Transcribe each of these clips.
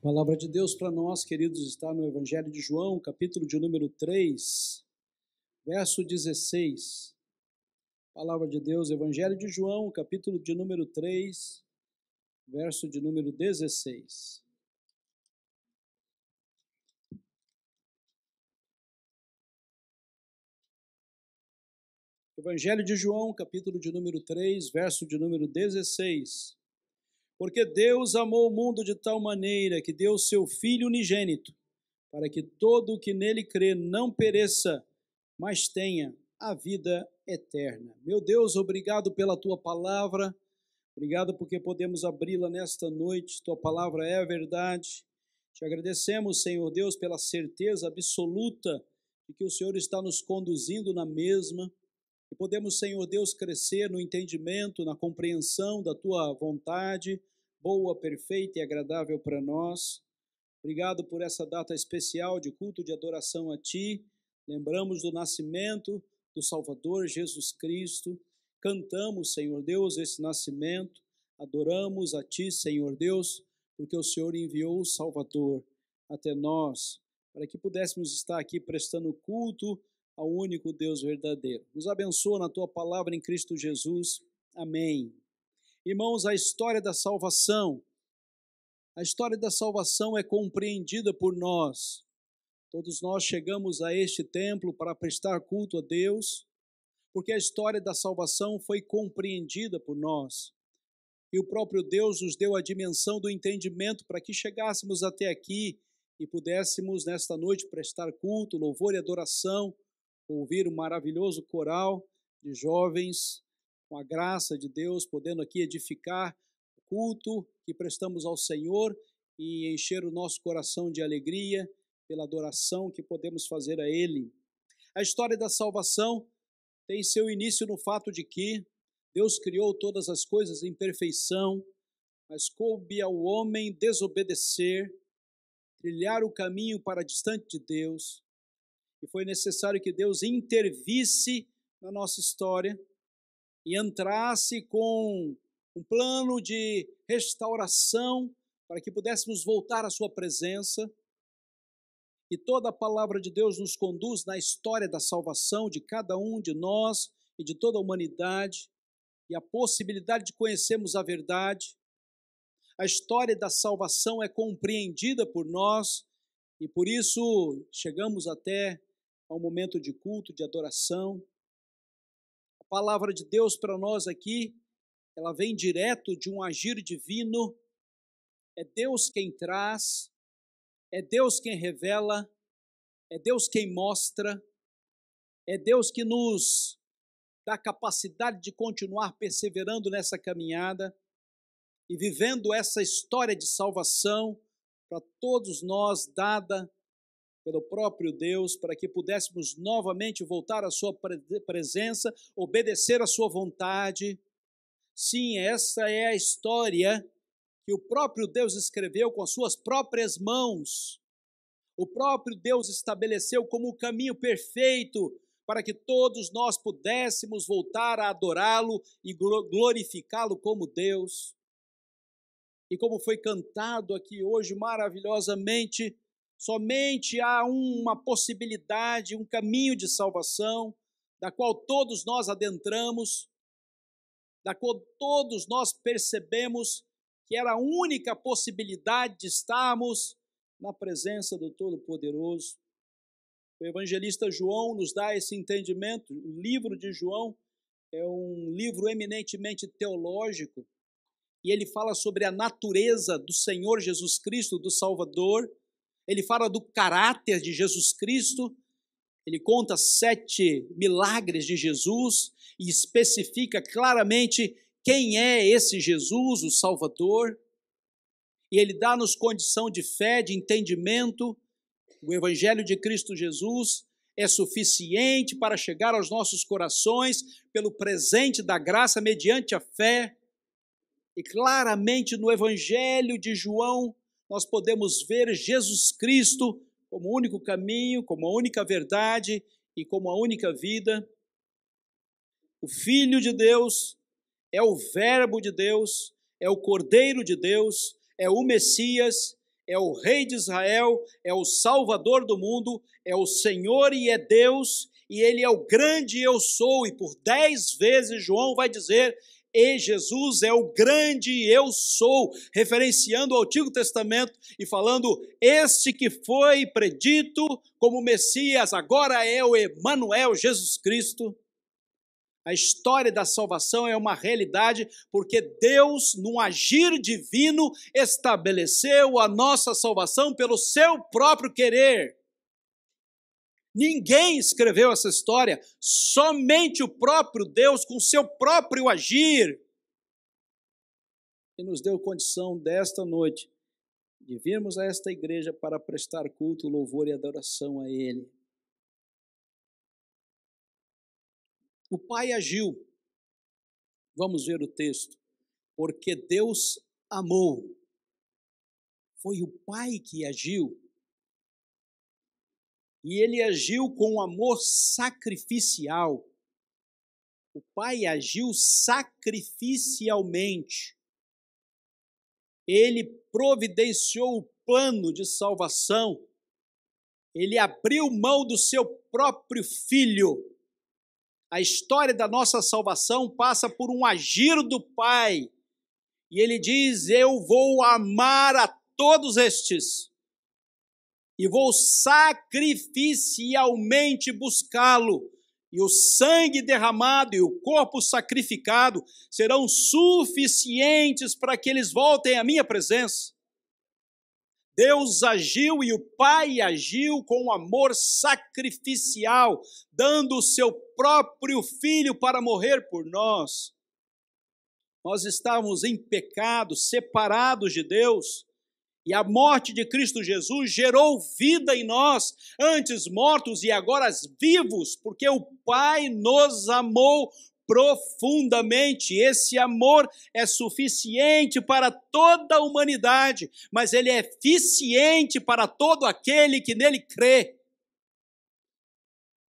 A palavra de Deus para nós, queridos, está no Evangelho de João, capítulo de número 3, verso 16. Palavra de Deus, Evangelho de João, capítulo de número 3, verso de número 16. Evangelho de João, capítulo de número 3, verso de número 16. Porque Deus amou o mundo de tal maneira que deu seu Filho unigênito, para que todo o que nele crê não pereça, mas tenha a vida eterna. Meu Deus, obrigado pela tua palavra, obrigado porque podemos abri-la nesta noite, tua palavra é a verdade. Te agradecemos, Senhor Deus, pela certeza absoluta de que o Senhor está nos conduzindo na mesma, e podemos, Senhor Deus, crescer no entendimento, na compreensão da tua vontade, boa, perfeita e agradável para nós. Obrigado por essa data especial de culto de adoração a Ti. Lembramos do nascimento do Salvador Jesus Cristo. Cantamos, Senhor Deus, esse nascimento. Adoramos a Ti, Senhor Deus, porque o Senhor enviou o Salvador até nós, para que pudéssemos estar aqui prestando culto ao único Deus verdadeiro. Nos abençoa na Tua palavra em Cristo Jesus. Amém. Irmãos, a história da salvação é compreendida por nós. Todos nós chegamos a este templo para prestar culto a Deus, porque a história da salvação foi compreendida por nós. E o próprio Deus nos deu a dimensão do entendimento para que chegássemos até aqui e pudéssemos nesta noite prestar culto, louvor e adoração, ouvir um maravilhoso coral de jovens, com a graça de Deus, podendo aqui edificar o culto que prestamos ao Senhor e encher o nosso coração de alegria pela adoração que podemos fazer a Ele. A história da salvação tem seu início no fato de que Deus criou todas as coisas em perfeição, mas coube ao homem desobedecer, trilhar o caminho para distante de Deus, e foi necessário que Deus intervisse na nossa história e entrasse com um plano de restauração para que pudéssemos voltar à sua presença. E toda a palavra de Deus nos conduz na história da salvação de cada um de nós e de toda a humanidade, e a possibilidade de conhecermos a verdade. A história da salvação é compreendida por nós e por isso chegamos até ao momento de culto, de adoração. A palavra de Deus para nós aqui, ela vem direto de um agir divino. É Deus quem traz, é Deus quem revela, é Deus quem mostra, é Deus que nos dá capacidade de continuar perseverando nessa caminhada e vivendo essa história de salvação para todos nós, dada pelo próprio Deus, para que pudéssemos novamente voltar à sua presença, obedecer à sua vontade. Sim, essa é a história que o próprio Deus escreveu com as suas próprias mãos. O próprio Deus estabeleceu como o caminho perfeito para que todos nós pudéssemos voltar a adorá-lo e glorificá-lo como Deus. E como foi cantado aqui hoje maravilhosamente, somente há uma possibilidade, um caminho de salvação, da qual todos nós adentramos, da qual todos nós percebemos que era a única possibilidade de estarmos na presença do Todo-Poderoso. O evangelista João nos dá esse entendimento. O livro de João é um livro eminentemente teológico, e ele fala sobre a natureza do Senhor Jesus Cristo, do Salvador. Ele fala do caráter de Jesus Cristo, ele conta 7 milagres de Jesus e especifica claramente quem é esse Jesus, o Salvador, e ele dá-nos condição de fé, de entendimento. O Evangelho de Cristo Jesus é suficiente para chegar aos nossos corações pelo presente da graça mediante a fé. E claramente no Evangelho de João nós podemos ver Jesus Cristo como o único caminho, como a única verdade e como a única vida. O Filho de Deus é o Verbo de Deus, é o Cordeiro de Deus, é o Messias, é o Rei de Israel, é o Salvador do mundo, é o Senhor e é Deus, e Ele é o grande eu sou, e por 10 vezes João vai dizer, e Jesus é o grande eu sou, referenciando o Antigo Testamento e falando, este que foi predito como Messias, agora é o Emanuel, Jesus Cristo. A história da salvação é uma realidade porque Deus, num agir divino, estabeleceu a nossa salvação pelo seu próprio querer. Ninguém escreveu essa história, somente o próprio Deus com seu próprio agir. E nos deu condição desta noite de virmos a esta igreja para prestar culto, louvor e adoração a Ele. O Pai agiu, vamos ver o texto, porque Deus amou. Foi o Pai que agiu. E Ele agiu com amor sacrificial. O Pai agiu sacrificialmente. Ele providenciou o plano de salvação. Ele abriu mão do seu próprio Filho. A história da nossa salvação passa por um agir do Pai. E Ele diz, eu vou amar a todos estes. E vou sacrificialmente buscá-lo. E o sangue derramado e o corpo sacrificado serão suficientes para que eles voltem à minha presença. Deus agiu e o Pai agiu com amor sacrificial, dando o seu próprio Filho para morrer por nós. Nós estávamos em pecado, separados de Deus, e a morte de Cristo Jesus gerou vida em nós, antes mortos e agora vivos, porque o Pai nos amou profundamente. Esse amor é suficiente para toda a humanidade, mas ele é eficiente para todo aquele que nele crê.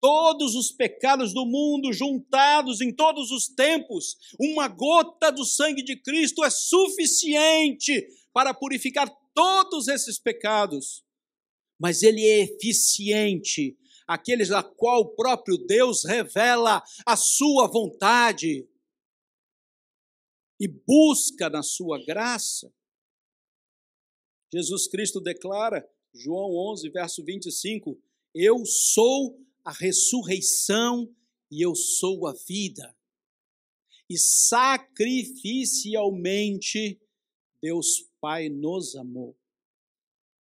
Todos os pecados do mundo juntados em todos os tempos, uma gota do sangue de Cristo é suficiente para purificar todos esses pecados, mas ele é eficiente, aqueles a qual o próprio Deus revela a sua vontade e busca na sua graça. Jesus Cristo declara, João 11, verso 25, eu sou a ressurreição e eu sou a vida. E sacrificialmente Deus Pai nos amou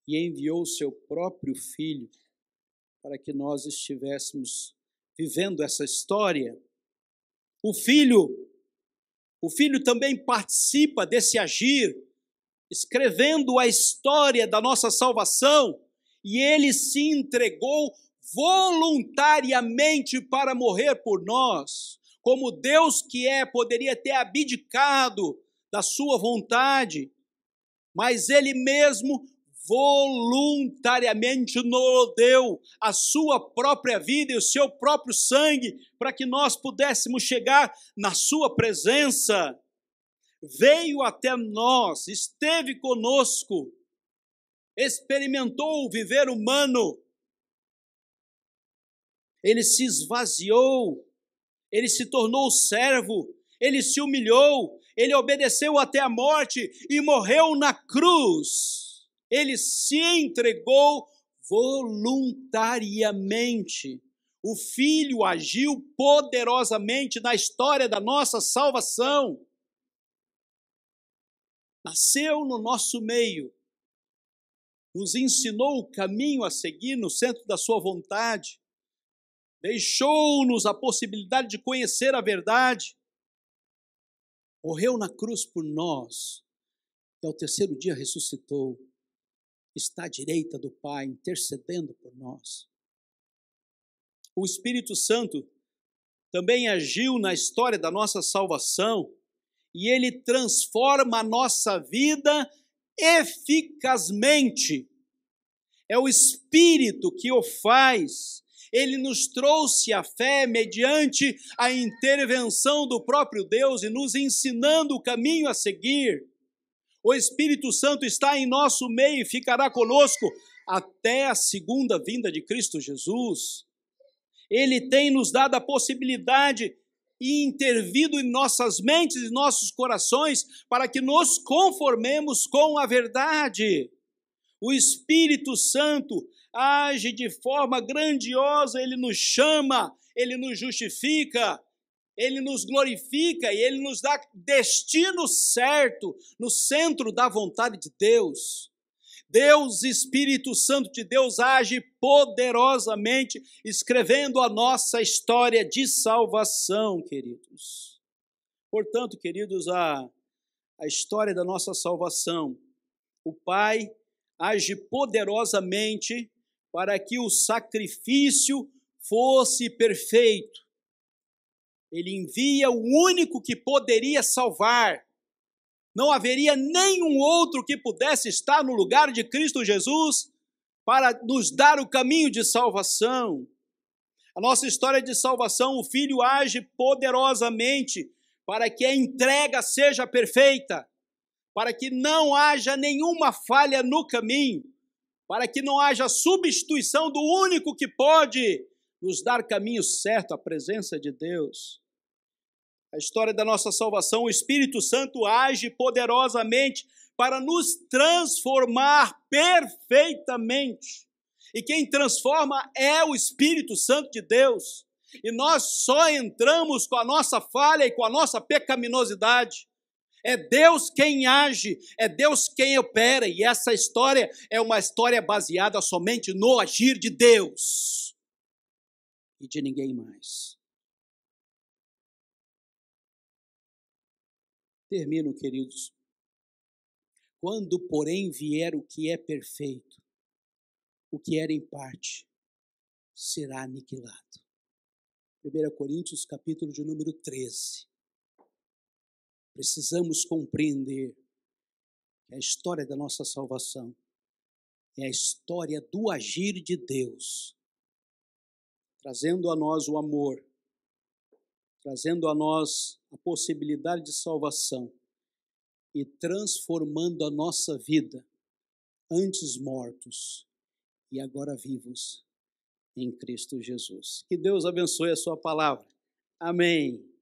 e enviou o seu próprio Filho para que nós estivéssemos vivendo essa história. O Filho também participa desse agir, escrevendo a história da nossa salvação, e ele se entregou voluntariamente para morrer por nós. Como Deus que é, poderia ter abdicado da sua vontade, mas ele mesmo voluntariamente nos deu a sua própria vida e o seu próprio sangue para que nós pudéssemos chegar na sua presença. Veio até nós, esteve conosco, experimentou o viver humano. Ele se esvaziou, ele se tornou servo, ele se humilhou, ele obedeceu até a morte e morreu na cruz. Ele se entregou voluntariamente. O Filho agiu poderosamente na história da nossa salvação. Nasceu no nosso meio, nos ensinou o caminho a seguir no centro da sua vontade, deixou-nos a possibilidade de conhecer a verdade, morreu na cruz por nós, e ao terceiro dia ressuscitou, está à direita do Pai, intercedendo por nós. O Espírito Santo também agiu na história da nossa salvação, e ele transforma a nossa vida eficazmente. É o Espírito que o faz. Ele nos trouxe a fé mediante a intervenção do próprio Deus e nos ensinando o caminho a seguir. O Espírito Santo está em nosso meio e ficará conosco até a segunda vinda de Cristo Jesus. Ele tem nos dado a possibilidade e intervido em nossas mentes e nossos corações para que nos conformemos com a verdade. O Espírito Santo age de forma grandiosa, ele nos chama, ele nos justifica, ele nos glorifica e ele nos dá destino certo no centro da vontade de Deus. Deus, Espírito Santo de Deus, age poderosamente, escrevendo a nossa história de salvação, queridos. Portanto, queridos, a história da nossa salvação, o Pai age poderosamente para que o sacrifício fosse perfeito. Ele envia o único que poderia salvar. Não haveria nenhum outro que pudesse estar no lugar de Cristo Jesus para nos dar o caminho de salvação. A nossa história de salvação, o Filho age poderosamente para que a entrega seja perfeita, para que não haja nenhuma falha no caminho, para que não haja substituição do único que pode nos dar caminho certo à presença de Deus. A história da nossa salvação, o Espírito Santo age poderosamente para nos transformar perfeitamente. E quem transforma é o Espírito Santo de Deus. E nós só entramos com a nossa falha e com a nossa pecaminosidade. É Deus quem age, é Deus quem opera. E essa história é uma história baseada somente no agir de Deus e de ninguém mais. Termino, queridos. Quando, porém, vier o que é perfeito, o que era em parte será aniquilado. 1 Coríntios, capítulo de número 13. Precisamos compreender que a história da nossa salvação é a história do agir de Deus, trazendo a nós o amor, trazendo a nós a possibilidade de salvação e transformando a nossa vida, antes mortos e agora vivos em Cristo Jesus. Que Deus abençoe a sua palavra. Amém.